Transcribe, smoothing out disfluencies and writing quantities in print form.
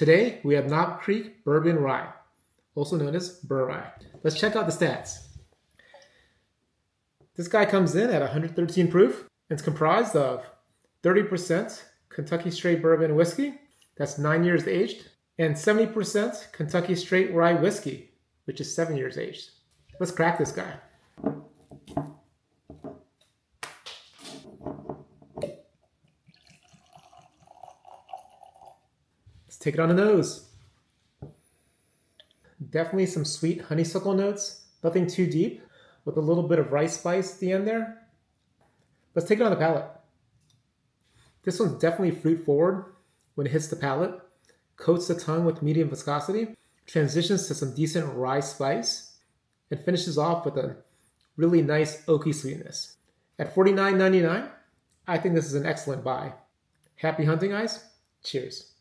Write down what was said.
Today, we have Knob Creek Bourbon Rye, also known as Burr Rye. Let's check out the stats. This guy comes in at 113 proof. It's comprised of 30% Kentucky Straight Bourbon Whiskey, that's 9 years aged, and 70% Kentucky Straight Rye Whiskey, which is 7 years aged. Let's crack this guy. Let's take it on the nose. Definitely some sweet honeysuckle notes, nothing too deep, with a little bit of rice spice at the end there. Let's take it on the palate. This one's definitely fruit forward when it hits the palate, coats the tongue with medium viscosity, transitions to some decent rye spice, and finishes off with a really nice oaky sweetness. At $49.99, I think this is an excellent buy. Happy hunting, guys. Cheers.